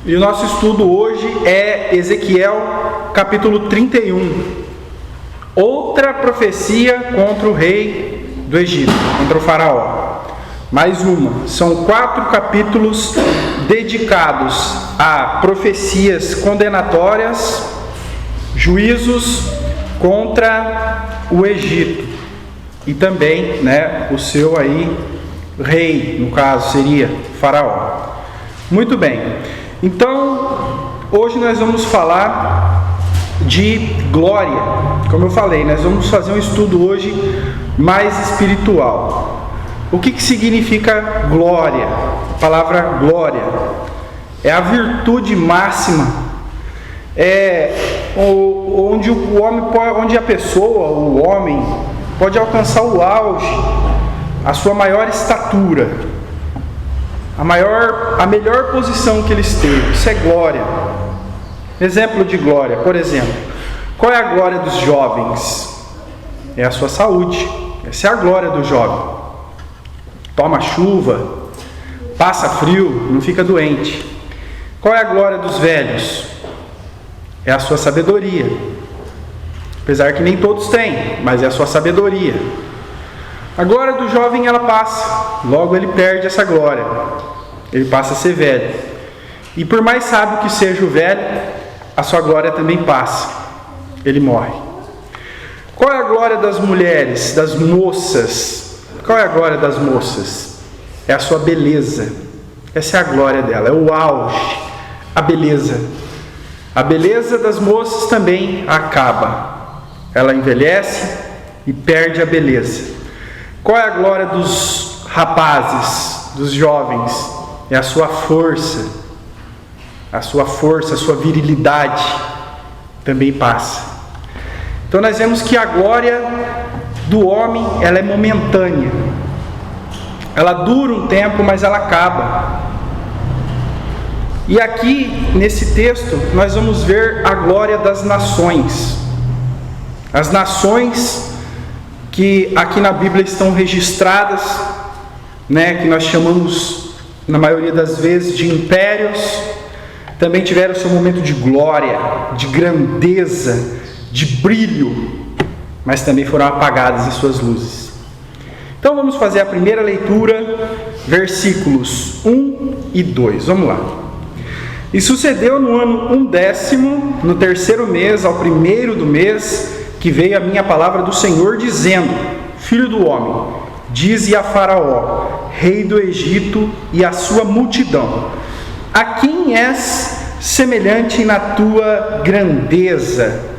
E o nosso estudo hoje é Ezequiel capítulo 31. Outra profecia contra o rei do Egito, contra o faraó. Mais uma. São 4 capítulos dedicados a profecias condenatórias, juízos contra o Egito. E também, o seu rei, no caso, seria faraó. Muito bem. Então, hoje nós vamos falar de glória. Como eu falei, nós vamos fazer um estudo hoje mais espiritual. O que significa glória? A palavra glória é a virtude máxima, onde a pessoa, o homem, pode alcançar o auge, a sua maior estatura, a melhor posição que ele esteve. Isso é glória. Exemplo de glória, por exemplo, qual é a glória dos jovens? É a sua saúde. Essa é a glória do jovem. Toma chuva, passa frio, não fica doente. Qual é a glória dos velhos? É a sua sabedoria. Apesar que nem todos têm, mas é a sua sabedoria. A glória do jovem, ela passa, logo ele perde essa glória. Ele passa a ser velho. E por mais sábio que seja o velho, a sua glória também passa. Ele morre. Qual é a glória das mulheres, das moças? Qual é a glória das moças? É a sua beleza. Essa é a glória dela, é o auge, a beleza. A beleza das moças também acaba. Ela envelhece e perde a beleza. Qual é a glória dos rapazes, dos jovens? É a sua força. A sua virilidade também passa. Então nós vemos que a glória do homem, ela é momentânea. Ela dura um tempo, mas ela acaba. E aqui, nesse texto, nós vamos ver a glória das nações. As nações que aqui na Bíblia estão registradas, que nós chamamos, na maioria das vezes, de impérios, também tiveram seu momento de glória, de grandeza, de brilho, mas também foram apagadas as suas luzes. Então vamos fazer a primeira leitura, versículos 1 e 2. Vamos lá. E sucedeu no ano 1º, no 3º mês, ao 1º do mês, que veio a minha palavra do Senhor, dizendo: Filho do homem, dize a Faraó, rei do Egito, e a sua multidão: a quem és semelhante na tua grandeza?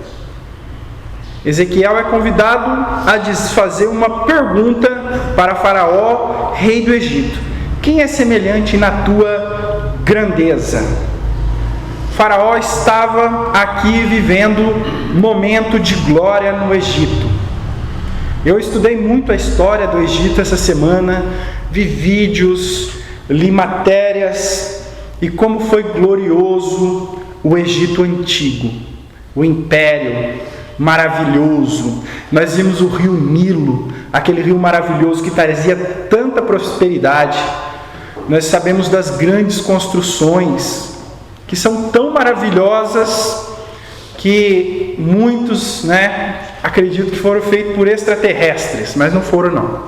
Ezequiel é convidado a fazer uma pergunta para Faraó, rei do Egito: quem é semelhante na tua grandeza? Faraó estava aqui vivendo um momento de glória no Egito. Eu estudei muito a história do Egito essa semana, vi vídeos, li matérias, e como foi glorioso o Egito antigo, o império maravilhoso. Nós vimos o rio Nilo, aquele rio maravilhoso que trazia tanta prosperidade. Nós sabemos das grandes construções, que são tão maravilhosas que muitos acreditam que foram feitos por extraterrestres, mas não foram não.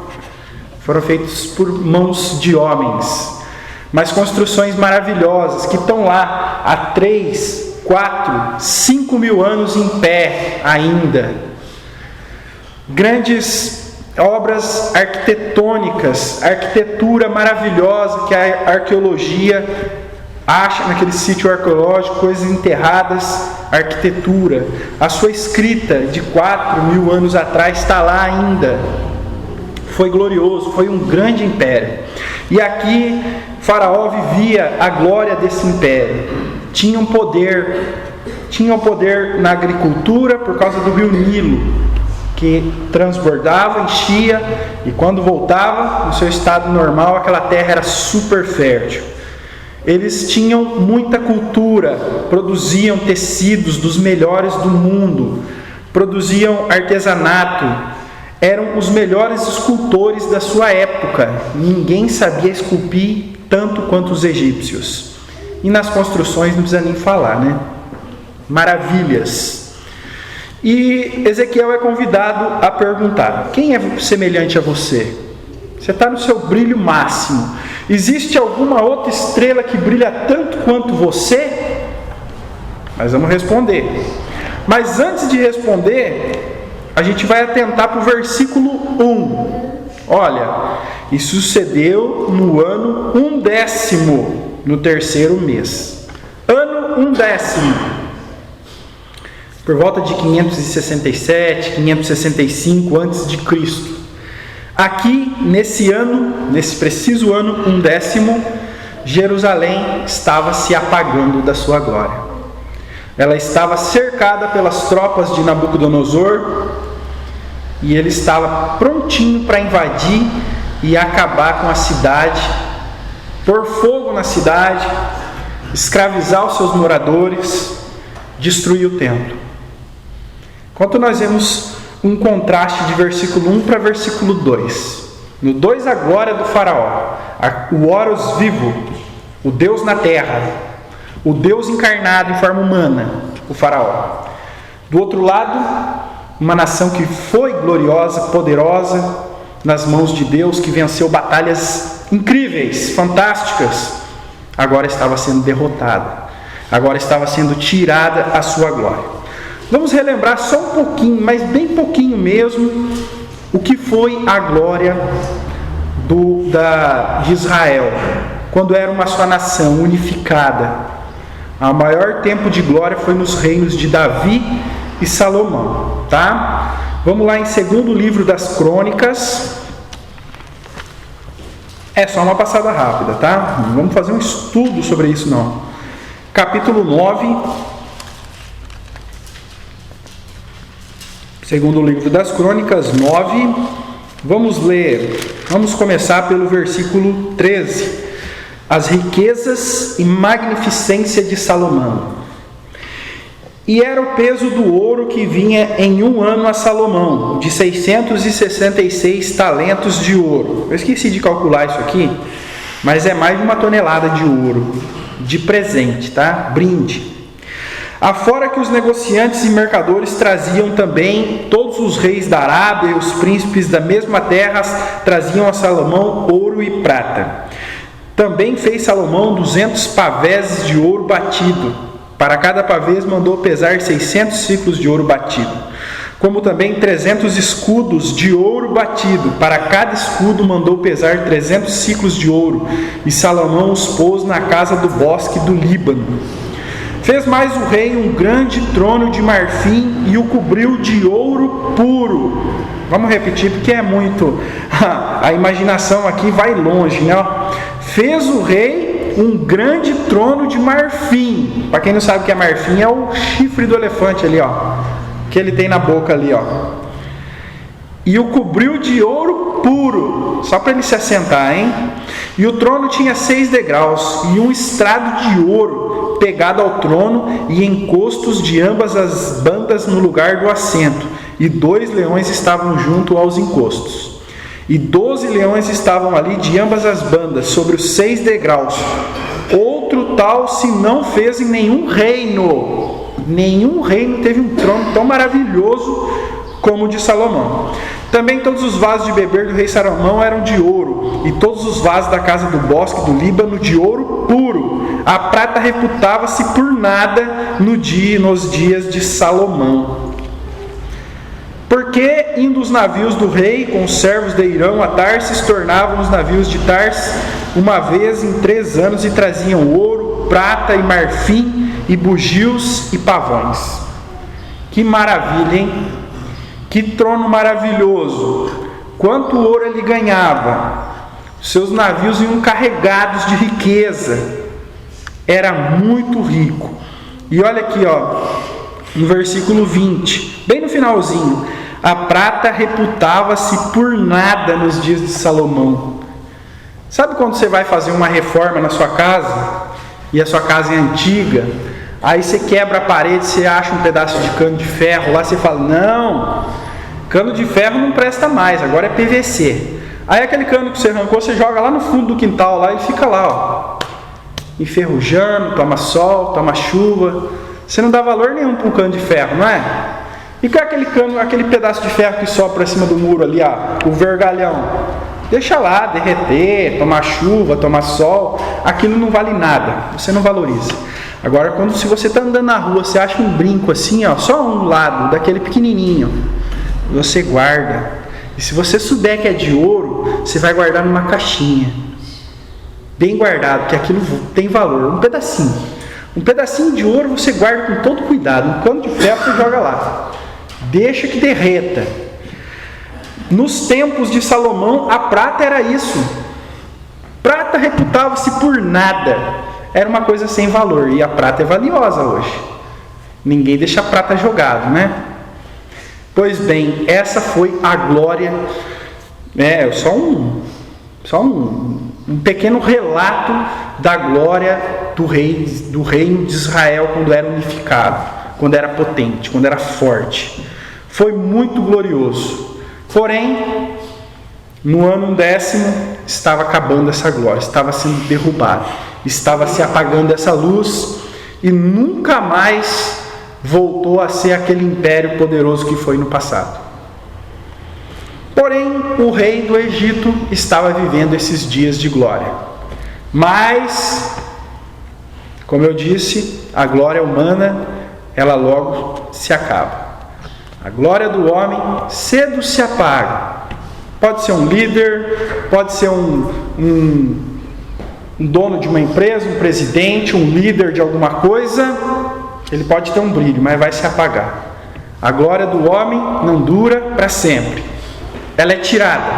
Foram feitos por mãos de homens. Mas construções maravilhosas que estão lá há 3, 4, 5 mil anos em pé ainda. Grandes obras arquitetônicas, arquitetura maravilhosa que a arqueologia acha naquele sítio arqueológico, coisas enterradas, arquitetura. A sua escrita de 4 mil anos atrás está lá ainda. Foi glorioso, foi um grande império. E aqui Faraó vivia a glória desse império. Tinha um poder na agricultura por causa do rio Nilo, que transbordava, enchia, e quando voltava no seu estado normal, aquela terra era super fértil. Eles tinham muita cultura, produziam tecidos dos melhores do mundo, produziam artesanato, eram os melhores escultores da sua época. Ninguém sabia esculpir tanto quanto os egípcios. e nas construções não precisa nem falar, né? Maravilhas. E Ezequiel é convidado a perguntar: quem é semelhante a você? Você está no seu brilho máximo. Existe alguma outra estrela que brilha tanto quanto você? Nós vamos responder. Mas antes de responder, a gente vai atentar para o versículo 1. Olha, e sucedeu no ano 1º, no 3º mês. Ano 1º. Por volta de 567, 565 a.C. Aqui, nesse ano, nesse preciso ano 1º, Jerusalém estava se apagando da sua glória. Ela estava cercada pelas tropas de Nabucodonosor e ele estava prontinho para invadir e acabar com a cidade, pôr fogo na cidade, escravizar os seus moradores, destruir o templo. Enquanto nós vemos um contraste de versículo 1 para versículo 2. No 2, a glória do faraó, o Horus vivo, o Deus na terra, o Deus encarnado em forma humana, o faraó. Do outro lado, uma nação que foi gloriosa, poderosa, nas mãos de Deus, que venceu batalhas incríveis, fantásticas, agora estava sendo derrotada, agora estava sendo tirada a sua glória. Vamos relembrar só um pouquinho, mas bem pouquinho mesmo, o que foi a glória de Israel, quando era uma só nação, unificada. O maior tempo de glória foi nos reinos de Davi e Salomão, tá? Vamos lá em 2º livro das Crônicas. É só uma passada rápida, tá? Não vamos fazer um estudo sobre isso não. Capítulo 9. Segundo livro das Crônicas, 9, vamos ler, vamos começar pelo versículo 13. As riquezas e magnificência de Salomão. E era o peso do ouro que vinha em um ano a Salomão, de 666 talentos de ouro. Eu esqueci de calcular isso aqui, mas é mais de 1 tonelada de ouro, de presente, tá? Brinde. Afora que os negociantes e mercadores traziam também, todos os reis da Arábia e os príncipes da mesma terra traziam a Salomão ouro e prata. Também fez Salomão 200 pavés de ouro batido. Para cada pavês mandou pesar 600 ciclos de ouro batido. Como também 300 escudos de ouro batido. Para cada escudo mandou pesar 300 ciclos de ouro. E Salomão os pôs na casa do bosque do Líbano. Fez mais o rei um grande trono de marfim e o cobriu de ouro puro. Vamos repetir porque é muito... A imaginação aqui vai longe, né? Fez o rei um grande trono de marfim. Para quem não sabe o que é marfim, é o chifre do elefante ali, ó, que ele tem na boca ali, ó. E o cobriu de ouro puro, só para ele se assentar, hein? E o trono tinha 6 degraus e um estrado de ouro pegado ao trono e encostos de ambas as bandas no lugar do assento. E 2 leões estavam junto aos encostos. E 12 leões estavam ali de ambas as bandas, sobre os 6 degraus. Outro tal se não fez em nenhum reino. Nenhum reino teve um trono tão maravilhoso como o de Salomão. Também todos os vasos de beber do rei Salomão eram de ouro, e todos os vasos da casa do bosque do Líbano de ouro puro. A prata reputava-se por nada nos dias de Salomão. Porque indo os navios do rei com os servos de Irão a Tarsis, tornavam os navios de Tarsis uma vez em 3 anos e traziam ouro, prata e marfim e bugios e pavões. Que maravilha, hein? Que trono maravilhoso! Quanto ouro ele ganhava! Seus navios iam carregados de riqueza. Era muito rico. E olha aqui, ó, no versículo 20, bem no finalzinho: a prata reputava-se por nada nos dias de Salomão. Sabe quando você vai fazer uma reforma na sua casa e a sua casa é antiga? Aí você quebra a parede, você acha um pedaço de cano de ferro lá, você fala: não, cano de ferro não presta mais, agora é PVC. Aí aquele cano que você arrancou, você joga lá no fundo do quintal lá e fica lá, ó. enferrujando, toma sol, toma chuva. Você não dá valor nenhum para um cano de ferro, não é? E qual é aquele cano, aquele pedaço de ferro que sobe para cima do muro ali, o vergalhão? Deixa lá, derreter, tomar chuva, tomar sol, aquilo não vale nada, você não valoriza. Agora, se você está andando na rua, você acha um brinco assim, só um lado, daquele pequenininho, você guarda. E se você souber que é de ouro, você vai guardar numa caixinha, bem guardado, porque aquilo tem valor, um pedacinho de ouro você guarda com todo cuidado, um cano de ferro você joga lá, deixa que derreta. Nos tempos de Salomão, a prata era isso. Prata reputava-se por nada, era uma coisa sem valor, e a prata é valiosa hoje. Ninguém deixa a prata jogado, né? Pois bem, essa foi a glória, só um pequeno relato da glória do reino de Israel quando era unificado, quando era potente, quando era forte. Foi muito glorioso. Porém, no ano 10º, estava acabando essa glória, estava sendo derrubada, estava se apagando essa luz e nunca mais voltou a ser aquele império poderoso que foi no passado. Porém, o rei do Egito estava vivendo esses dias de glória. Mas, como eu disse, a glória humana, ela logo se acaba. A glória do homem cedo se apaga. Pode ser um líder, pode ser um dono de uma empresa, um presidente, um líder de alguma coisa. Ele pode ter um brilho, mas vai se apagar. A glória do homem não dura para sempre. Ela é tirada.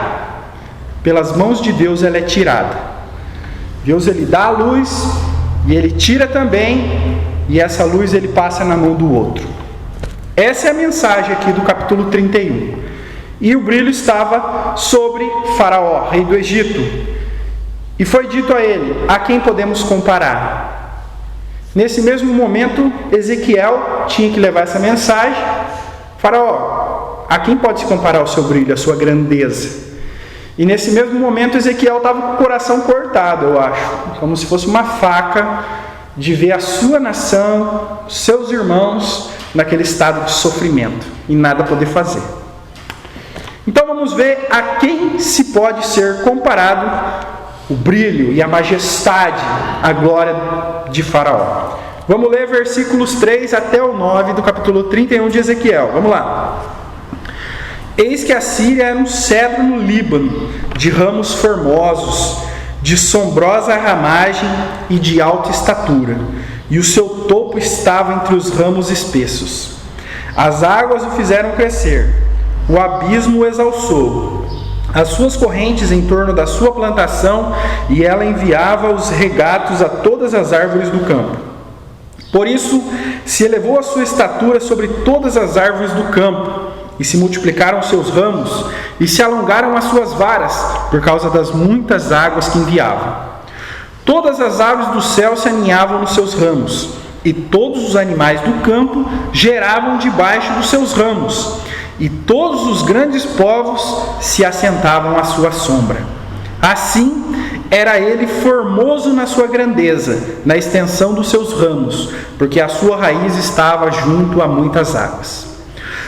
Pelas mãos de Deus ela é tirada. Deus ele dá a luz e ele tira também, e essa luz ele passa na mão do outro. Essa é a mensagem aqui do capítulo 31. E o brilho estava sobre Faraó, rei do Egito. E foi dito a ele: a quem podemos comparar? Nesse mesmo momento, Ezequiel tinha que levar essa mensagem. Faraó, a quem pode se comparar o seu brilho, a sua grandeza? E nesse mesmo momento, Ezequiel estava com o coração cortado, eu acho, como se fosse uma faca, de ver a sua nação, seus irmãos, naquele estado de sofrimento e nada poder fazer. Então vamos ver a quem se pode ser comparado o brilho e a majestade, a glória de Faraó. Vamos ler versículos 3 até o 9 do capítulo 31 de Ezequiel. Vamos lá. Eis que a Síria era um cedro no Líbano, de ramos formosos, de sombrosa ramagem e de alta estatura, e o seu topo estava entre os ramos espessos. As águas o fizeram crescer, o abismo o exalçou, as suas correntes em torno da sua plantação, e ela enviava os regatos a todas as árvores do campo. Por isso se elevou a sua estatura sobre todas as árvores do campo, e se multiplicaram seus ramos, e se alongaram as suas varas, por causa das muitas águas que enviava. Todas as aves do céu se aninhavam nos seus ramos, e todos os animais do campo geravam debaixo dos seus ramos, e todos os grandes povos se assentavam à sua sombra. Assim era ele formoso na sua grandeza, na extensão dos seus ramos, porque a sua raiz estava junto a muitas águas.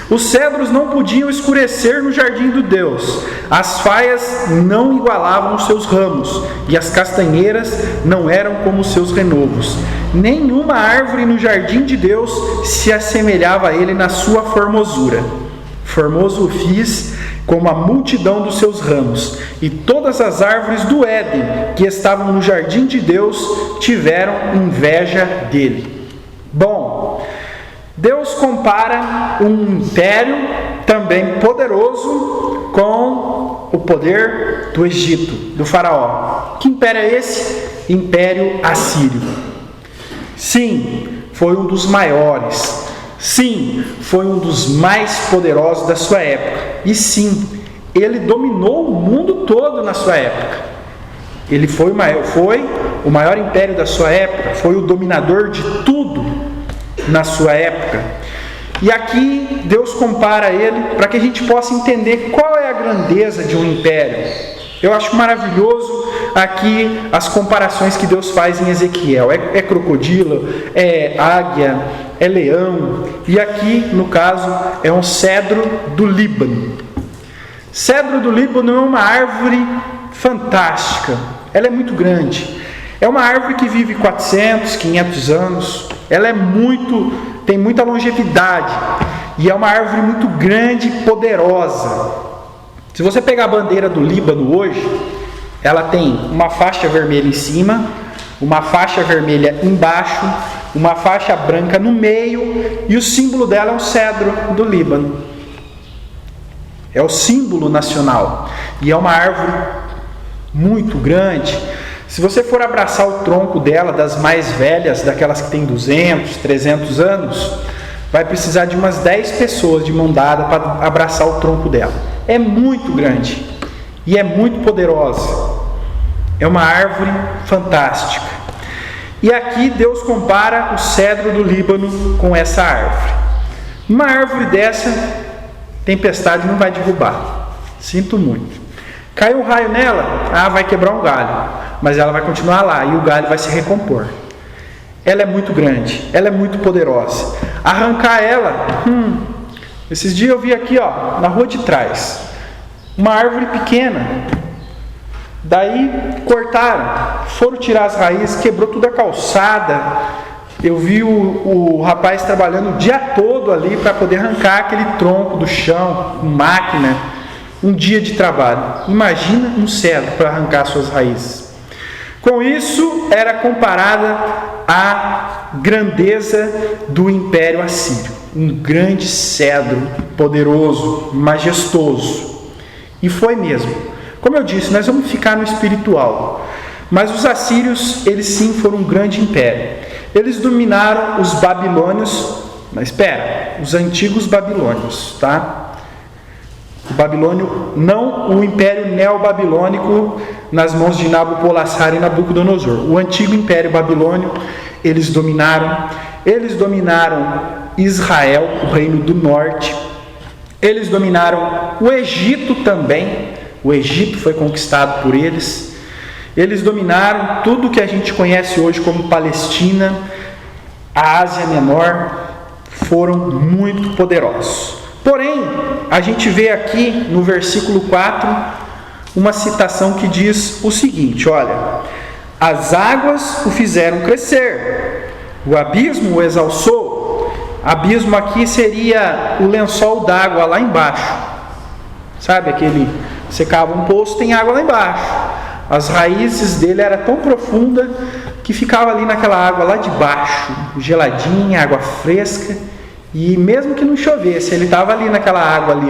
Os cedros não podiam escurecer no jardim do Deus, as faias não igualavam os seus ramos, e as castanheiras não eram como os seus renovos. Nenhuma árvore no jardim de Deus se assemelhava a ele na sua formosura. Formoso o fiz como a multidão dos seus ramos, e todas as árvores do Éden que estavam no jardim de Deus tiveram inveja dele. Bom, Deus compara um império também poderoso com o poder do Egito, do faraó. Que império é esse? Império Assírio. Sim, foi um dos maiores. Sim, foi um dos mais poderosos da sua época. E sim, ele dominou o mundo todo na sua época. Ele foi o maior império da sua época, foi o dominador de tudo na sua época. E aqui Deus compara ele para que a gente possa entender qual é a grandeza de um império. Eu acho maravilhoso aqui as comparações que Deus faz em Ezequiel. É crocodilo, é águia, é leão. E aqui, no caso, é um cedro do Líbano. Cedro do Líbano é uma árvore fantástica. Ela é muito grande. É uma árvore que vive 400, 500 anos. Ela tem muita longevidade. E é uma árvore muito grande e poderosa. Se você pegar a bandeira do Líbano hoje, ela tem uma faixa vermelha em cima, uma faixa vermelha embaixo, uma faixa branca no meio, e o símbolo dela é um cedro do Líbano. É o símbolo nacional. E é uma árvore muito grande. Se você for abraçar o tronco dela, das mais velhas, daquelas que têm 200, 300 anos, vai precisar de umas 10 pessoas de mão dada para abraçar o tronco dela. É muito grande e é muito poderosa. É uma árvore fantástica. E aqui Deus compara o cedro do Líbano com essa árvore. Uma árvore dessa, tempestade não vai derrubar. Sinto muito. Cai um raio nela, vai quebrar um galho, mas ela vai continuar lá e o galho vai se recompor. Ela é muito grande, ela é muito poderosa. Arrancar ela, esses dias eu vi aqui, na rua de trás, uma árvore pequena. Daí cortaram, foram tirar as raízes, quebrou toda a calçada. Eu vi o rapaz trabalhando o dia todo ali para poder arrancar aquele tronco do chão, com máquina. Um dia de trabalho. Imagina um cedro para arrancar suas raízes. Com isso, era comparada à grandeza do Império Assírio. Um grande cedro, poderoso, majestoso. E foi mesmo. Como eu disse, nós vamos ficar no espiritual. Mas os assírios, eles sim foram um grande império. Eles dominaram os babilônios, mas espera, os antigos babilônios, tá? O Babilônio, não o Império Neobabilônico nas mãos de Nabopolassar e Nabucodonosor. O antigo Império Babilônio, eles dominaram Israel, o reino do norte. Eles dominaram o Egito também. O Egito foi conquistado por eles. Eles dominaram tudo que a gente conhece hoje como Palestina, a Ásia Menor. Foram muito poderosos. Porém, a gente vê aqui no versículo 4 uma citação que diz o seguinte, olha: as águas o fizeram crescer, o abismo o exalçou. Abismo aqui seria o lençol d'água lá embaixo. Sabe aquele, você cava um poço, tem água lá embaixo. As raízes dele eram tão profundas que ficava ali naquela água lá de baixo, geladinha, água fresca. E mesmo que não chovesse, ele estava ali naquela água ali,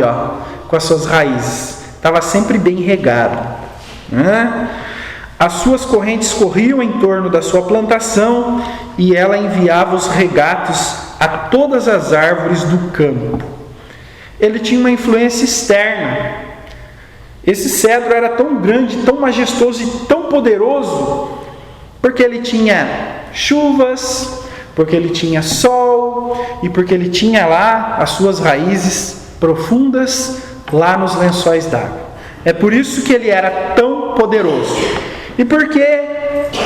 com as suas raízes. Estava sempre bem regado. As suas correntes corriam em torno da sua plantação e ela enviava os regatos a todas as árvores do campo. Ele tinha uma influência externa. Esse cedro era tão grande, tão majestoso e tão poderoso, porque ele tinha chuvas, porque ele tinha sol e porque ele tinha lá as suas raízes profundas lá nos lençóis d'água. É por isso que ele era tão poderoso. E por que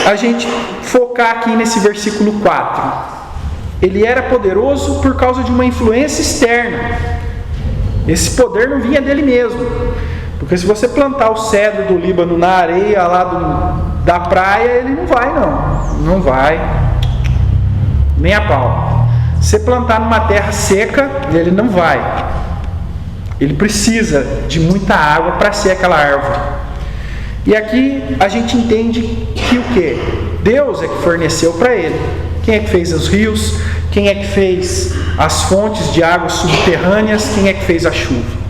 a gente focar aqui nesse versículo 4? Ele era poderoso por causa de uma influência externa. Esse poder não vinha dele mesmo. Porque se você plantar o cedro do Líbano na areia lá da praia, ele não vai não. Não vai. Nem a pau. Se plantar numa terra seca, ele não vai. Ele precisa de muita água para ser aquela árvore. E aqui a gente entende que o quê? Deus é que forneceu para ele. Quem é que fez os rios? Quem é que fez as fontes de águas subterrâneas? Quem é que fez a chuva?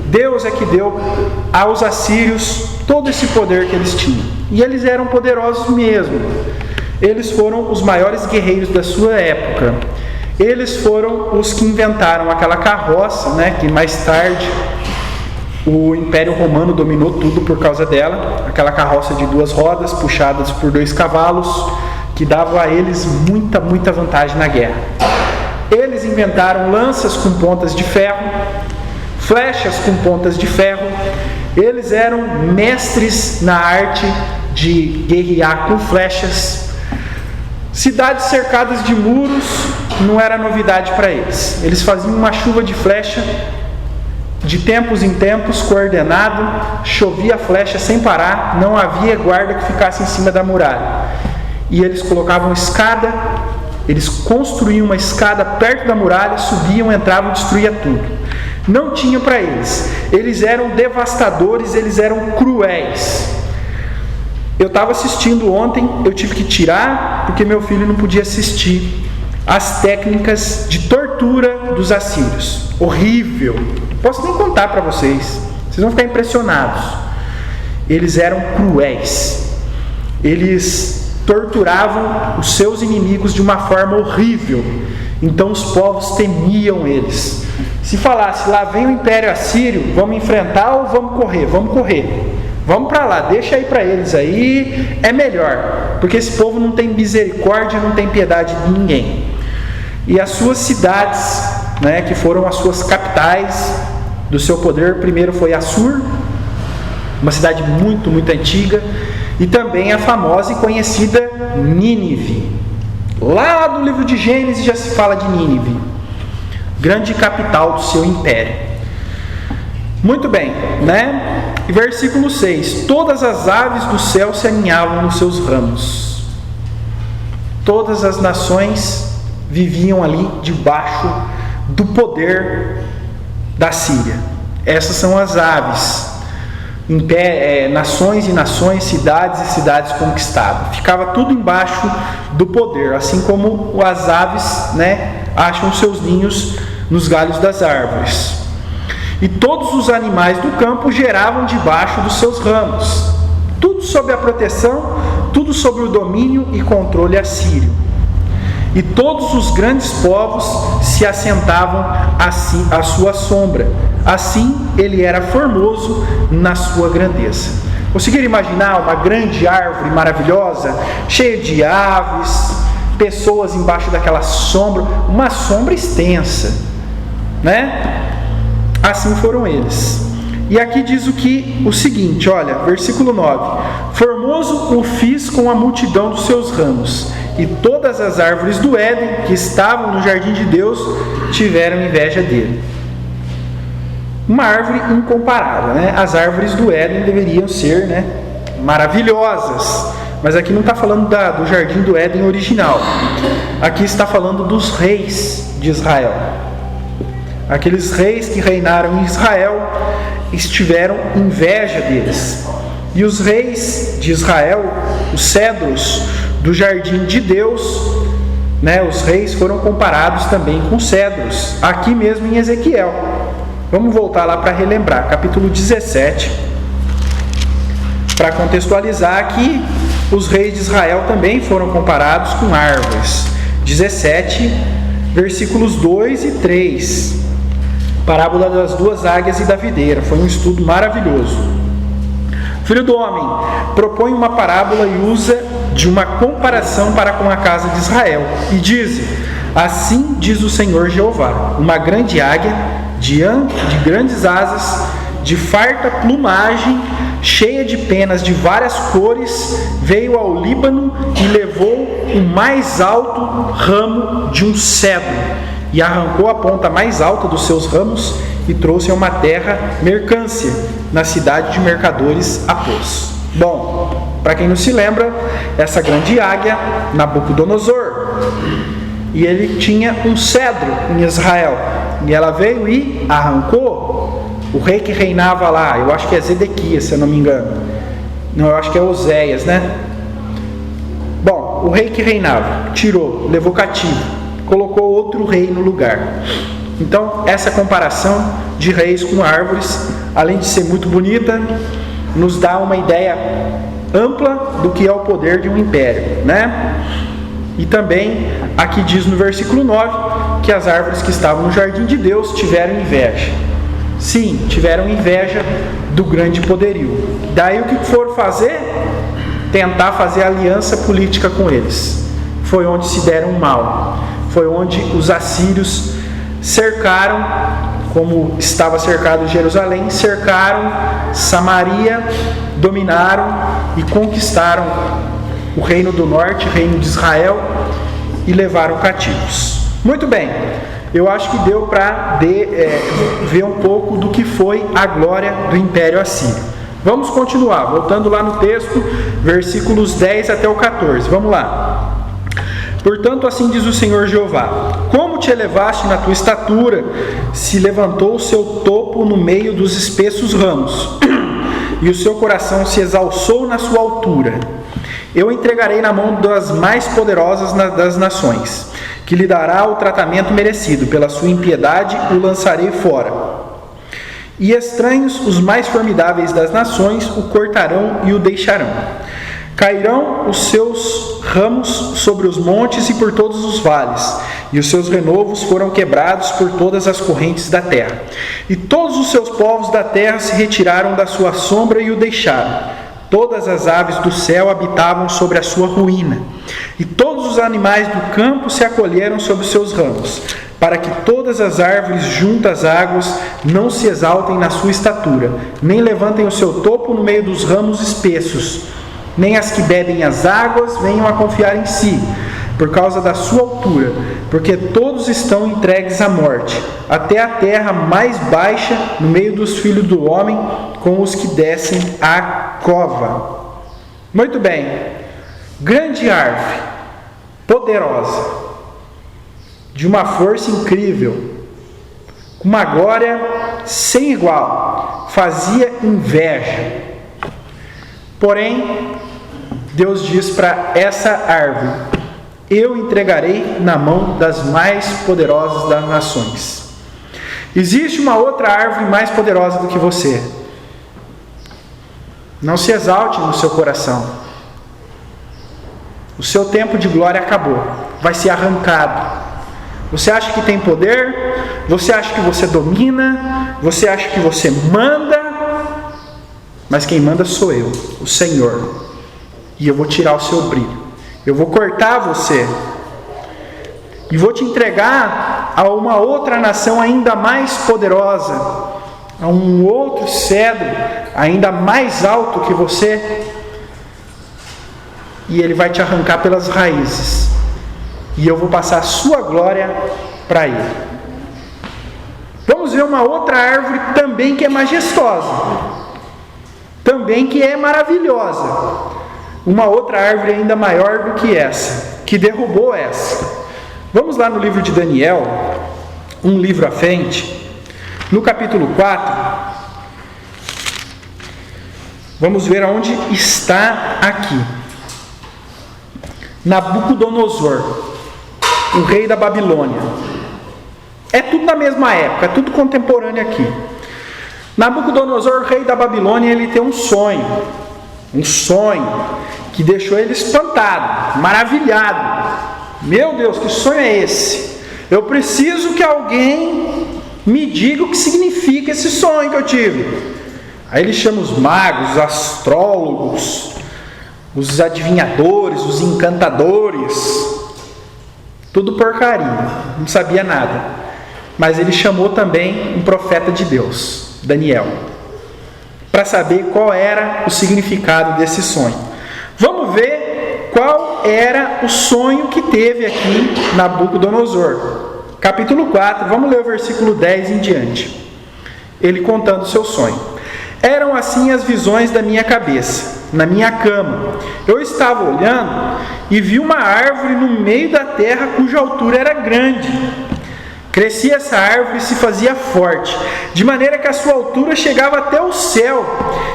Deus é que deu aos assírios todo esse poder que eles tinham. E eles eram poderosos mesmo. Eles foram os maiores guerreiros da sua época. Eles foram os que inventaram aquela carroça, que mais tarde o Império Romano dominou tudo por causa dela. Aquela carroça de 2 rodas, puxadas por 2 cavalos, que dava a eles muita, muita vantagem na guerra. Eles inventaram lanças com pontas de ferro, flechas com pontas de ferro. Eles eram mestres na arte de guerrear com flechas. Cidades cercadas de muros não era novidade para eles. Eles faziam uma chuva de flecha, de tempos em tempos, coordenado, chovia flecha sem parar, não havia guarda que ficasse em cima da muralha. E eles colocavam escada, eles construíam uma escada perto da muralha, subiam, entravam, destruía tudo. Não tinham para eles. Eles eram devastadores, eles eram cruéis. Eu estava assistindo ontem, eu tive que tirar, porque meu filho não podia assistir as técnicas de tortura dos assírios. Horrível. Não posso nem contar para vocês. Vocês vão ficar impressionados. Eles eram cruéis. Eles torturavam os seus inimigos de uma forma horrível. Então os povos temiam eles. Se falasse, lá vem o Império Assírio, vamos enfrentar ou vamos correr? Vamos correr. Vamos para lá, deixa aí para eles aí, é melhor. Porque esse povo não tem misericórdia, não tem piedade de ninguém. E as suas cidades, né, que foram as suas capitais do seu poder, primeiro foi Assur, uma cidade muito, muito antiga, e também a famosa e conhecida Nínive. Lá no livro de Gênesis já se fala de Nínive, grande capital do seu império. Muito bem, né? E versículo 6: todas as aves do céu se aninhavam nos seus ramos. Todas as nações viviam ali debaixo do poder da Síria. Essas são as aves. Nações e nações, cidades e cidades conquistadas. Ficava tudo embaixo do poder, assim como as aves, né, acham seus ninhos nos galhos das árvores. E todos os animais do campo geravam debaixo dos seus ramos. Tudo sob a proteção, tudo sob o domínio e controle assírio. E todos os grandes povos se assentavam à sua sombra. Assim ele era formoso na sua grandeza. Conseguiram imaginar uma grande árvore maravilhosa, cheia de aves, pessoas embaixo daquela sombra, uma sombra extensa, né? Assim foram eles. E aqui diz o seguinte, olha, versículo 9: formoso o fiz com a multidão dos seus ramos, e todas as árvores do Éden que estavam no jardim de Deus tiveram inveja dele. Uma árvore incomparável, né? As árvores do Éden deveriam ser, né, maravilhosas, mas aqui não está falando do jardim do Éden original. Aqui está falando dos reis de Israel. Aqueles reis que reinaram em Israel tiveram inveja deles. E os reis de Israel, os cedros do jardim de Deus, né, os reis foram comparados também com cedros, aqui mesmo em Ezequiel. Vamos voltar lá para relembrar, capítulo 17, para contextualizar que os reis de Israel também foram comparados com árvores. 17, versículos 2 e 3. Parábola das duas águias e da videira. Foi um estudo maravilhoso. Filho do homem, propõe uma parábola e usa de uma comparação para com a casa de Israel. E diz: assim diz o Senhor Jeová, uma grande águia, de grandes asas, de farta plumagem, cheia de penas de várias cores, veio ao Líbano e levou o mais alto ramo de um cedro, e arrancou a ponta mais alta dos seus ramos e trouxe a uma terra mercância, na cidade de mercadores a pôs. Bom, para quem não se lembra, essa grande águia, Nabucodonosor, e ele tinha um cedro em Israel, e ela veio e arrancou. O rei que reinava lá, eu acho que é Zedequias, se eu não me engano. Não, eu acho que é Oséias, né? Bom, o rei que reinava, tirou, levou cativo, colocou outro rei no lugar. Então, essa comparação de reis com árvores, além de ser muito bonita, nos dá uma ideia ampla do que é o poder de um império, né? E também, aqui diz no versículo 9, que as árvores que estavam no jardim de Deus tiveram inveja. Sim, tiveram inveja do grande poderio. Daí o que foram fazer? Tentar fazer aliança política com eles. Foi onde se deram mal. Foi onde os assírios cercaram como estava cercado Jerusalém, cercaram Samaria, dominaram e conquistaram o reino do norte, o reino de Israel, e levaram cativos. Muito bem, eu acho que deu para ver um pouco do que foi a glória do Império Assírio. Vamos continuar, voltando lá no texto, versículos 10 até o 14. Vamos lá. Portanto, assim diz o Senhor Jeová: como te elevaste na tua estatura, se levantou o seu topo no meio dos espessos ramos, e o seu coração se exalçou na sua altura. Eu entregarei na mão das mais poderosas das nações, que lhe dará o tratamento merecido. Pela sua impiedade o lançarei fora. E estranhos, os mais formidáveis das nações, o cortarão e o deixarão. Cairão os seus ramos sobre os montes e por todos os vales, e os seus renovos foram quebrados por todas as correntes da terra. E todos os seus povos da terra se retiraram da sua sombra e o deixaram. Todas as aves do céu habitavam sobre a sua ruína, e todos os animais do campo se acolheram sob os seus ramos, para que todas as árvores junto às águas não se exaltem na sua estatura, nem levantem o seu topo no meio dos ramos espessos, nem as que bebem as águas venham a confiar em si, por causa da sua altura, porque todos estão entregues à morte, até a terra mais baixa, no meio dos filhos do homem, com os que descem à cova. Muito bem, grande árvore, poderosa, de uma força incrível, com uma glória sem igual, fazia inveja. Porém, Deus diz para essa árvore: eu entregarei na mão das mais poderosas das nações. Existe uma outra árvore mais poderosa do que você. Não se exalte no seu coração. O seu tempo de glória acabou. Vai ser arrancado. Você acha que tem poder? Você acha que você domina? Você acha que você manda? Mas quem manda sou eu, o Senhor. E eu vou tirar o seu brilho. Eu vou cortar você. E vou te entregar a uma outra nação ainda mais poderosa, a um outro cedro ainda mais alto que você, e ele vai te arrancar pelas raízes, e eu vou passar a sua glória para ele. Vamos ver uma outra árvore também que é majestosa, também que é maravilhosa, uma outra árvore ainda maior do que essa, que derrubou essa. Vamos lá no livro de Daniel, um livro à frente, no capítulo 4, vamos ver aonde está aqui. Nabucodonosor, o rei da Babilônia. É tudo na mesma época, é tudo contemporâneo aqui. Nabucodonosor, rei da Babilônia, ele tem um sonho que deixou ele espantado, maravilhado. Meu Deus, que sonho é esse? Eu preciso que alguém me diga o que significa esse sonho que eu tive. Aí ele chama os magos, os astrólogos, os adivinhadores, os encantadores, tudo porcaria, não sabia nada. Mas ele chamou também um profeta de Deus, Daniel, para saber qual era o significado desse sonho. Vamos ver qual era o sonho que teve aqui Nabucodonosor. Capítulo 4, vamos ler o versículo 10 em diante. Ele contando o seu sonho. Eram assim as visões da minha cabeça, na minha cama. Eu estava olhando e vi uma árvore no meio da terra cuja altura era grande. Crescia essa árvore e se fazia forte, de maneira que a sua altura chegava até o céu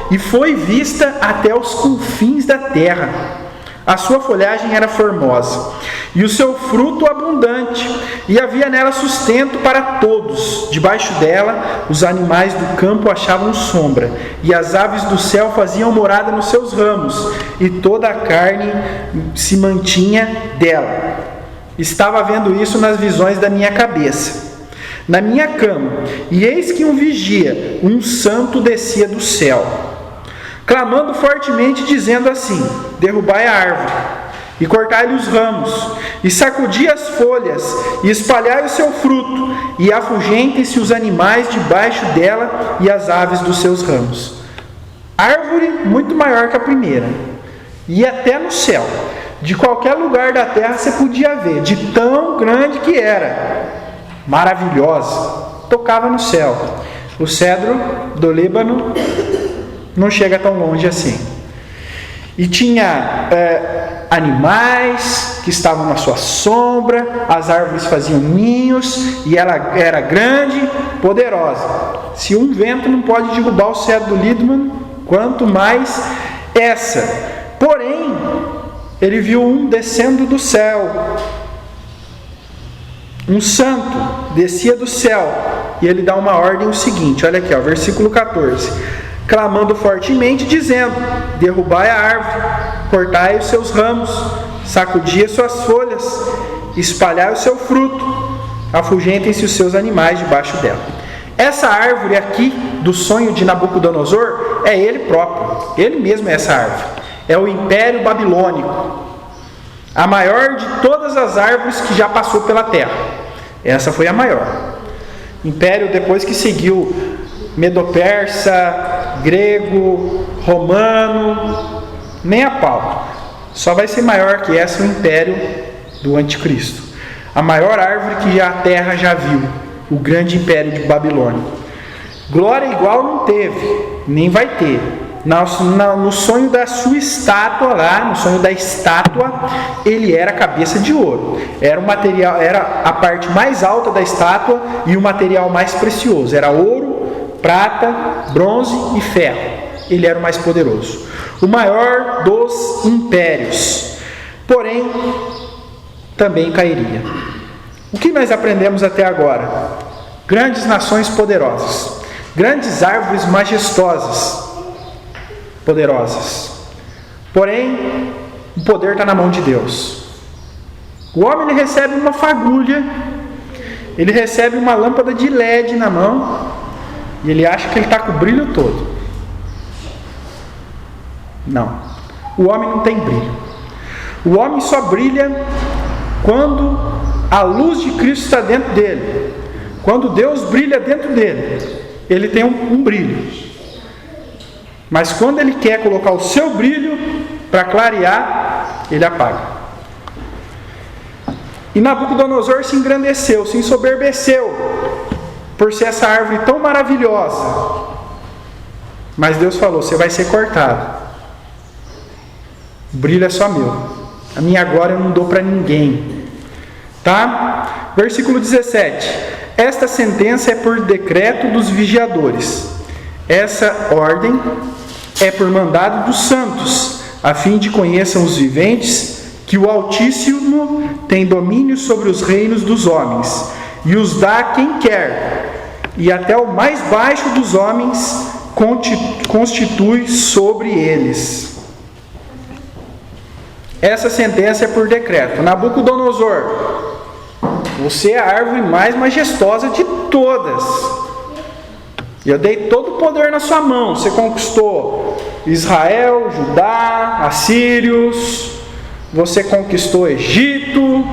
e foi vista até os confins da terra. A sua folhagem era formosa e o seu fruto abundante, e havia nela sustento para todos. Debaixo dela os animais do campo achavam sombra, e as aves do céu faziam morada nos seus ramos, e toda a carne se mantinha dela. Estava vendo isso nas visões da minha cabeça, na minha cama, e eis que um vigia, um santo, descia do céu, clamando fortemente, dizendo assim: derrubai a árvore, e cortai-lhe os ramos, e sacudi as folhas, e espalhai o seu fruto, e afugentem-se os animais debaixo dela e as aves dos seus ramos. Árvore muito maior que a primeira, e até no céu, de qualquer lugar da terra você podia ver, de tão grande que era, maravilhosa, tocava no céu. O cedro do Líbano não chega tão longe assim. E tinha animais que estavam na sua sombra, as árvores faziam ninhos, e ela era grande, poderosa. Se um vento não pode derrubar o cedro do Líbano, quanto mais essa. Porém, ele viu um descendo do céu, um santo descia do céu, e ele dá uma ordem o seguinte, olha aqui, versículo 14: clamando fortemente, dizendo: derrubai a árvore, cortai os seus ramos, sacudi as suas folhas, espalhai o seu fruto, afugentem-se os seus animais debaixo dela. Essa árvore aqui, do sonho de Nabucodonosor, é ele próprio, ele mesmo é essa árvore, é o Império Babilônico, a maior de todas as árvores que já passou pela terra. Essa foi a maior. Império depois que seguiu Medo-Persa, grego, romano, nem a pau. Só vai ser maior que essa o Império do Anticristo. A maior árvore que a terra já viu, o grande Império de Babilônia. Glória igual não teve, nem vai ter. No sonho da sua estátua lá, no sonho da estátua, ele era cabeça de ouro. Era o material, era a parte mais alta da estátua e o material mais precioso. Era ouro, prata, bronze e ferro. Ele era o mais poderoso, o maior dos impérios. Porém, também cairia. O que nós aprendemos até agora? Grandes nações poderosas, grandes árvores majestosas, poderosas. Porém, o poder está na mão de Deus. O homem ele recebe uma fagulha, ele recebe uma lâmpada de LED na mão e ele acha que ele está com o brilho todo. Não. O homem não tem brilho. O homem só brilha quando a luz de Cristo está dentro dele. Quando Deus brilha dentro dele, ele tem um brilho. Mas quando ele quer colocar o seu brilho para clarear, ele apaga. E Nabucodonosor se engrandeceu, se ensoberbeceu por ser essa árvore tão maravilhosa. Mas Deus falou: você vai ser cortado. O brilho é só meu. A minha glória eu não dou para ninguém. Tá? Versículo 17. Esta sentença é por decreto dos vigiadores. Essa ordem é por mandado dos santos, a fim de conheçam os viventes que o Altíssimo tem domínio sobre os reinos dos homens, e os dá a quem quer, e até o mais baixo dos homens constitui sobre eles. Essa sentença é por decreto. Nabucodonosor, você é a árvore mais majestosa de todas. Eu dei todo o poder na sua mão. Você conquistou Israel, Judá, assírios. Você conquistou Egito.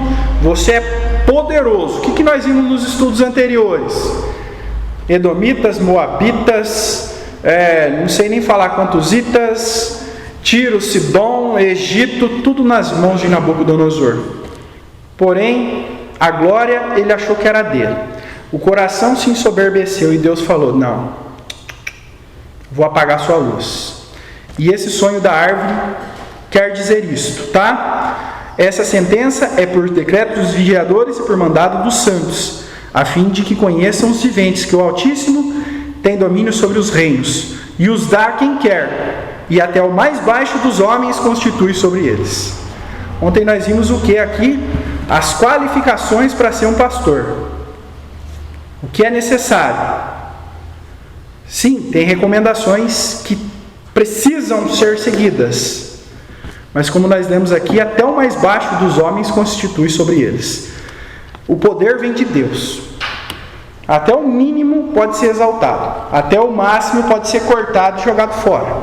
Você é poderoso. O que nós vimos nos estudos anteriores? Edomitas, Moabitas, não sei nem falar quantos itas, Tiro, Sidom, Egito, tudo nas mãos de Nabucodonosor. Porém, a glória ele achou que era dele. O coração se ensoberbeceu e Deus falou: não, vou apagar sua luz. E esse sonho da árvore quer dizer isto, tá? Essa sentença é por decreto dos vigiadores e por mandado dos santos, a fim de que conheçam os viventes que o Altíssimo tem domínio sobre os reinos, e os dá a quem quer, e até o mais baixo dos homens constitui sobre eles. Ontem nós vimos o que aqui? As qualificações para ser um pastor. O que é necessário? Sim, tem recomendações que precisam ser seguidas. Mas como nós lemos aqui, até o mais baixo dos homens constitui sobre eles. O poder vem de Deus. Até o mínimo pode ser exaltado. Até o máximo pode ser cortado e jogado fora.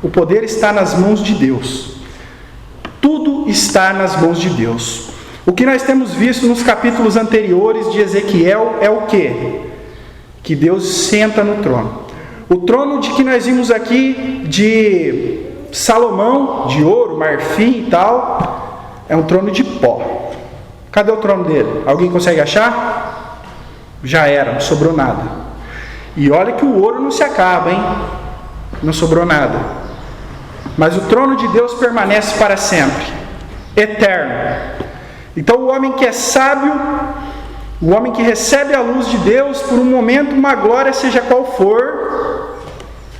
O poder está nas mãos de Deus. Tudo está nas mãos de Deus. O que nós temos visto nos capítulos anteriores de Ezequiel é o quê? Que Deus senta no trono. O trono de que nós vimos aqui de Salomão, de ouro, marfim e tal, é um trono de pó. Cadê o trono dele? Alguém consegue achar? Já era, não sobrou nada. E olha que o ouro não se acaba, hein? Não sobrou nada. Mas o trono de Deus permanece para sempre, eterno. Então o homem que é sábio, o homem que recebe a luz de Deus, por um momento, uma glória, seja qual for,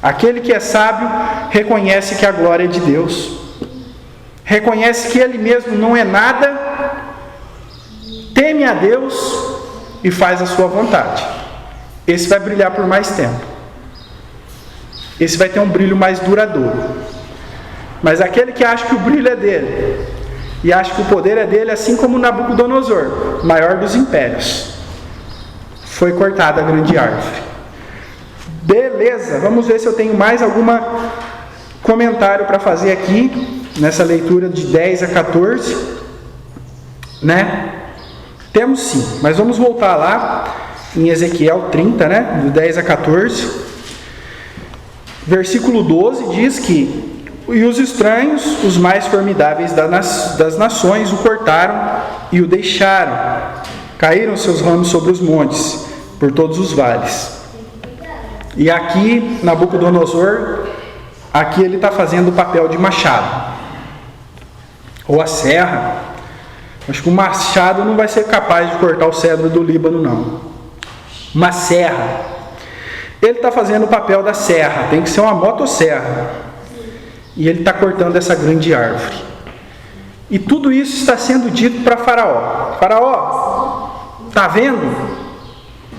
aquele que é sábio reconhece que a glória é de Deus, reconhece que ele mesmo não é nada, teme a Deus e faz a sua vontade. Esse vai brilhar por mais tempo, esse vai ter um brilho mais duradouro. Mas aquele que acha que o brilho é dele e acha que o poder é dele, assim como Nabucodonosor, maior dos impérios, foi cortada a grande árvore. Beleza, vamos ver se eu tenho mais algum comentário para fazer aqui, nessa leitura de 10 a 14, né? Temos sim, mas vamos voltar lá, em Ezequiel 30, né? Do 10 a 14, versículo 12, diz que: e os estranhos, os mais formidáveis das nações, o cortaram e o deixaram. Caíram seus ramos sobre os montes, por todos os vales. E aqui, Nabucodonosor, aqui ele está fazendo o papel de machado. Ou a serra. Acho que o machado não vai ser capaz de cortar o cedro do Líbano, não. Uma serra. Ele está fazendo o papel da serra. Tem que ser uma motosserra. E ele está cortando essa grande árvore. E tudo isso está sendo dito para Faraó. Faraó, está vendo?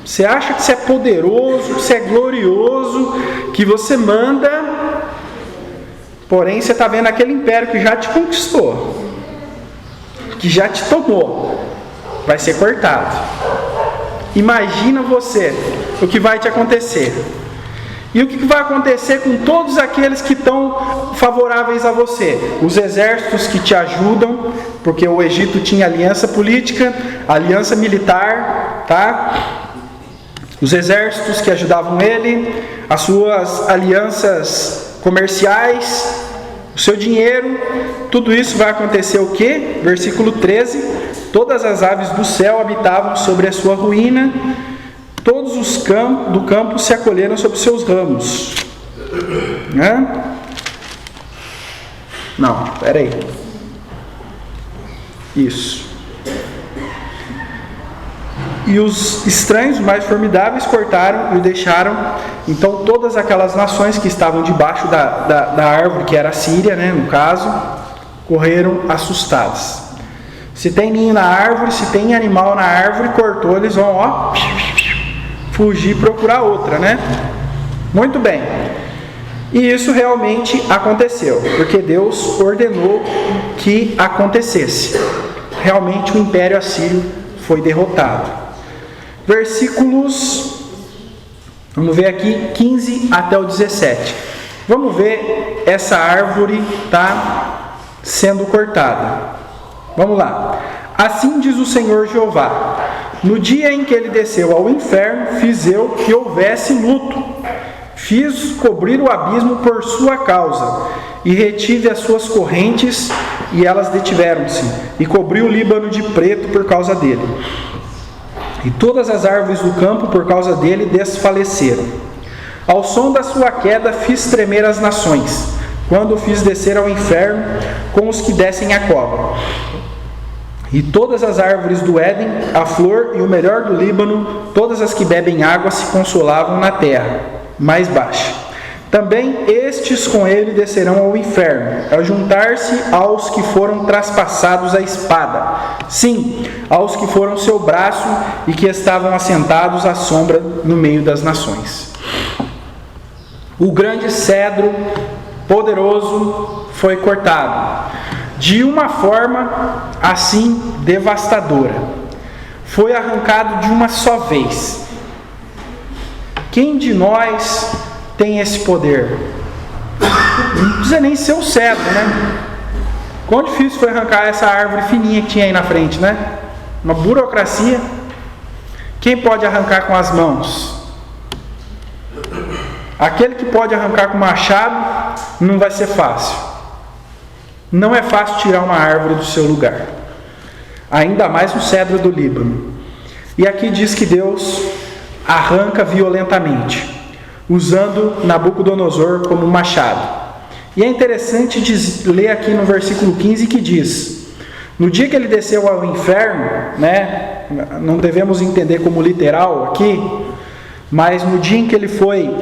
Você acha que você é poderoso, que você é glorioso, que você manda, porém você está vendo aquele império que já te conquistou, que já te tomou, vai ser cortado. Imagina você o que vai te acontecer. E o que vai acontecer com todos aqueles que estão favoráveis a você? Os exércitos que te ajudam, porque o Egito tinha aliança política, aliança militar, tá? Os exércitos que ajudavam ele, as suas alianças comerciais, o seu dinheiro, tudo isso vai acontecer o quê? Versículo 13: todas as aves do céu habitavam sobre a sua ruína, todos os do campo se acolheram sobre seus ramos. Né? Não, peraí. Isso. E os estranhos mais formidáveis cortaram e o deixaram. Então todas aquelas nações que estavam debaixo da árvore, que era a Síria, né, no caso, correram assustadas. Se tem ninho na árvore, se tem animal na árvore, cortou, eles vão, ó, fugir e procurar outra, né? Muito bem. E isso realmente aconteceu, porque Deus ordenou que acontecesse. Realmente o Império Assírio foi derrotado. Versículos, vamos ver aqui, 15 até o 17. Vamos ver essa árvore tá sendo cortada. Vamos lá. Assim diz o Senhor Jeová: no dia em que ele desceu ao inferno, fiz eu que houvesse luto. Fiz cobrir o abismo por sua causa, e retive as suas correntes, e elas detiveram-se, e cobri o Líbano de preto por causa dele. E todas as árvores do campo por causa dele desfaleceram. Ao som da sua queda fiz tremer as nações, quando o fiz descer ao inferno com os que descem à cova. E todas as árvores do Éden, a flor e o melhor do Líbano, todas as que bebem água se consolavam na terra mais baixa. Também estes com ele descerão ao inferno, a juntar-se aos que foram traspassados à espada, sim, aos que foram seu braço e que estavam assentados à sombra no meio das nações. O grande cedro poderoso foi cortado, de uma forma assim devastadora. Foi arrancado de uma só vez. Quem de nós tem esse poder? Não precisa nem ser o cedro, né? Quão difícil foi arrancar essa árvore fininha que tinha aí na frente, né? Uma burocracia. Quem pode arrancar com as mãos? Aquele que pode arrancar com machado, não vai ser fácil. Não é fácil tirar uma árvore do seu lugar. Ainda mais um cedro do Líbano. E aqui diz que Deus arranca violentamente, usando Nabucodonosor como machado. E é interessante ler aqui no versículo 15 que diz: no dia que ele desceu ao inferno, né, não devemos entender como literal aqui, mas no dia em que ele foi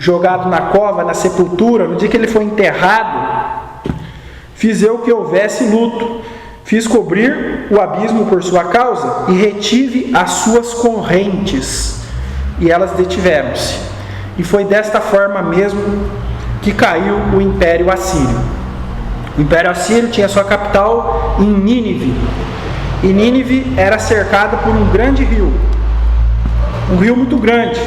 jogado na cova, na sepultura, no dia que ele foi enterrado, fiz eu que houvesse luto, fiz cobrir o abismo por sua causa e retive as suas correntes, e elas detiveram-se. E foi desta forma mesmo que caiu o Império Assírio. O Império Assírio tinha sua capital em Nínive. E Nínive era cercada por um grande rio. Um rio muito grande,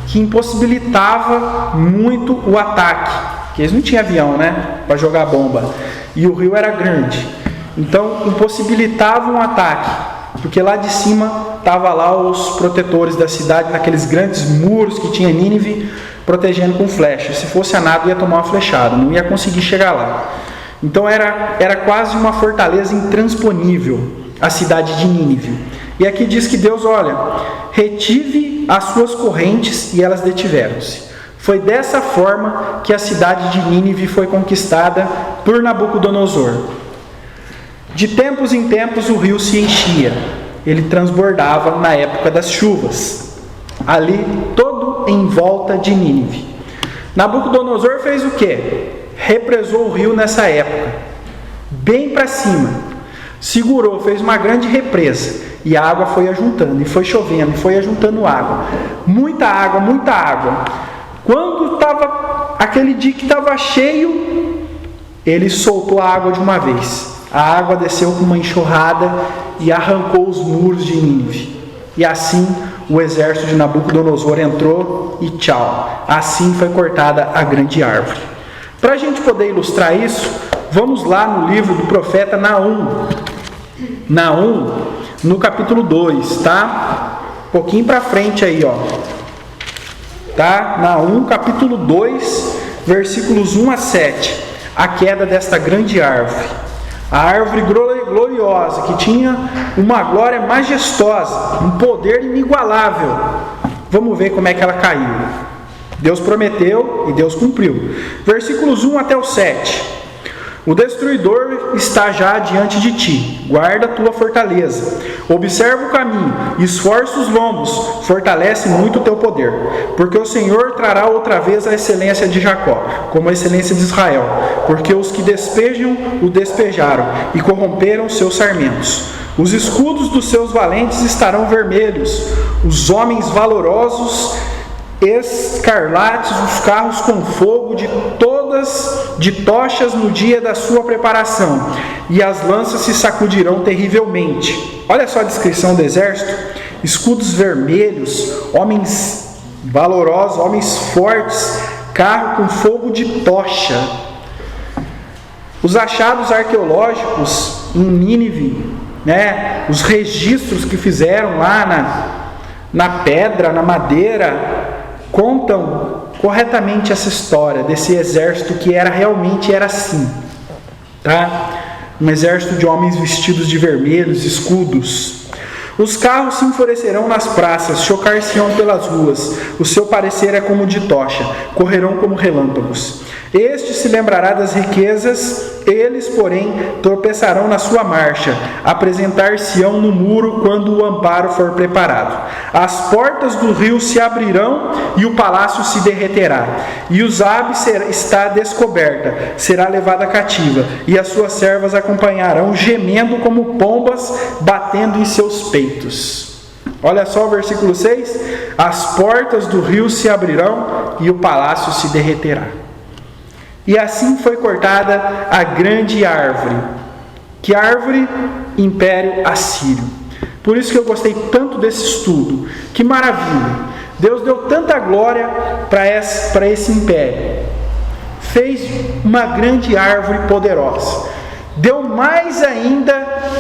que impossibilitava muito o ataque. Porque eles não tinham avião, né? Para jogar bomba. E o rio era grande. Então, impossibilitava um ataque. Porque lá de cima estavam lá os protetores da cidade, naqueles grandes muros que tinha em Nínive, protegendo com flechas. Se fosse a nado, ia tomar uma flechada, não ia conseguir chegar lá. Então era quase uma fortaleza intransponível, a cidade de Nínive. E aqui diz que Deus, olha, retive as suas correntes e elas detiveram-se. Foi dessa forma que a cidade de Nínive foi conquistada por Nabucodonosor. De tempos em tempos o rio se enchia, ele transbordava na época das chuvas, ali todo em volta de Nínive. Nabucodonosor fez o quê? Represou o rio nessa época, bem para cima, segurou, fez uma grande represa, e a água foi ajuntando, e foi chovendo, e foi ajuntando água, muita água, muita água. Quando estava aquele dia que estava cheio, ele soltou a água de uma vez. A água desceu com uma enxurrada e arrancou os muros de Nínive. E assim o exército de Nabucodonosor entrou e tchau. Assim foi cortada a grande árvore. Para a gente poder ilustrar isso, vamos lá no livro do profeta Naum. Naum, no capítulo 2, tá? Um pouquinho para frente aí, ó. Tá? Naum, capítulo 2, versículos 1 a 7. A queda desta grande árvore. A árvore gloriosa, que tinha uma glória majestosa, um poder inigualável. Vamos ver como é que ela caiu. Deus prometeu e Deus cumpriu. Versículos 1 até o 7. O destruidor está já diante de ti, guarda a tua fortaleza, observa o caminho, esforça os lombos, fortalece muito o teu poder, porque o Senhor trará outra vez a excelência de Jacó, como a excelência de Israel, porque os que despejam o despejaram e corromperam seus sarmentos. Os escudos dos seus valentes estarão vermelhos, os homens valorosos escarlates, os carros com fogo de tochas no dia da sua preparação, e as lanças se sacudirão terrivelmente. Olha só a descrição do exército: escudos vermelhos, homens valorosos, homens fortes, carro com fogo de tocha. Os achados arqueológicos em Nínive, né, os registros que fizeram lá na pedra, na madeira, contam corretamente essa história desse exército que realmente era assim, tá? Um exército de homens vestidos de vermelhos, escudos. Os carros se enfurecerão nas praças, chocar-se-ão pelas ruas, o seu parecer é como de tocha, correrão como relâmpagos. Este se lembrará das riquezas, eles, porém, tropeçarão na sua marcha, apresentar-se-ão no muro quando o amparo for preparado. As portas do rio se abrirão e o palácio se derreterá, e Uzabe está descoberta, será levada cativa, e as suas servas acompanharão, gemendo como pombas, batendo em seus peitos. Olha só o versículo 6: as portas do rio se abrirão e o palácio se derreterá. E assim foi cortada a grande árvore. Que árvore? Império Assírio. Por isso que eu gostei tanto desse estudo. Que maravilha! Deus deu tanta glória para esse império. Fez uma grande árvore poderosa. deu mais ainda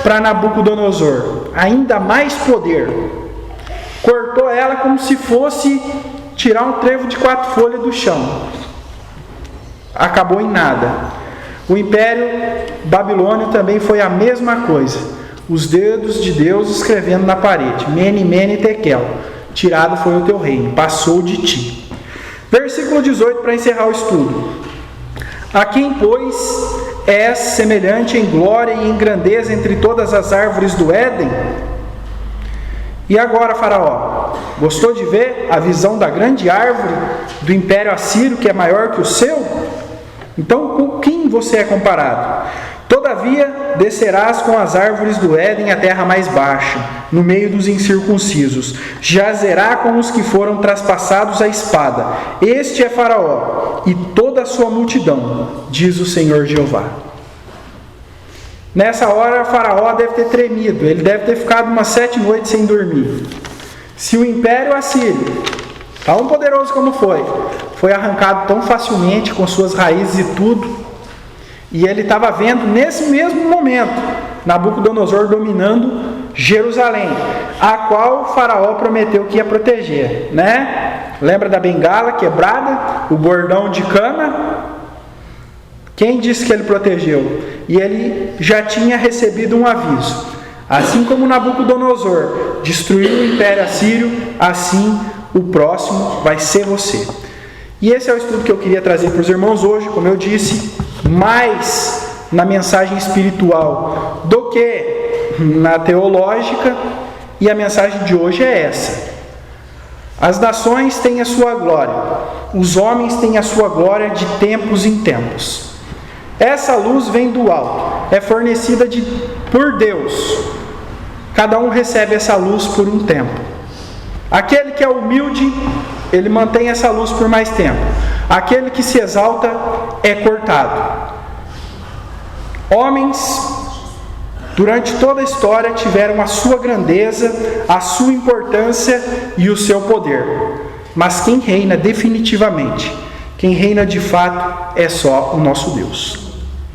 para Nabucodonosor, ainda mais poder. Cortou ela como se fosse tirar um trevo de 4 folhas do chão. Acabou em nada. O Império Babilônio também foi a mesma coisa. Os dedos de Deus escrevendo na parede: Mene, Mene, Tekel. Tirado foi o teu reino, passou de ti. Versículo 18 para encerrar o estudo. A quem, pois, és semelhante em glória e em grandeza entre todas as árvores do Éden? E agora, Faraó, gostou de ver a visão da grande árvore do Império Assírio, que é maior que o seu? Então, com quem você é comparado? Todavia, descerás com as árvores do Éden à terra mais baixa, no meio dos incircuncisos. Jazerá com os que foram traspassados à espada. Este é Faraó e toda a sua multidão, diz o Senhor Jeová. Nessa hora, Faraó deve ter tremido. Ele deve ter ficado umas 7 noites sem dormir. Se o Império Assírio, tão poderoso como foi arrancado tão facilmente com suas raízes e tudo, e ele estava vendo nesse mesmo momento Nabucodonosor dominando Jerusalém, a qual Faraó prometeu que ia proteger, né? Lembra da bengala quebrada, o bordão de cana? Quem disse que ele protegeu? E ele já tinha recebido um aviso: assim como Nabucodonosor destruiu o Império Assírio, assim o próximo vai ser você. E esse é o estudo que eu queria trazer para os irmãos hoje, como eu disse, mais na mensagem espiritual do que na teológica, e a mensagem de hoje é essa: as nações têm a sua glória, os homens têm a sua glória de tempos em tempos. Essa luz vem do alto, é fornecida por Deus. Cada um recebe essa luz por um tempo. Aquele que é humilde, ele mantém essa luz por mais tempo. Aquele que se exalta é cortado. Homens, durante toda a história, tiveram a sua grandeza, a sua importância e o seu poder. Mas quem reina definitivamente, quem reina de fato, é só o nosso Deus.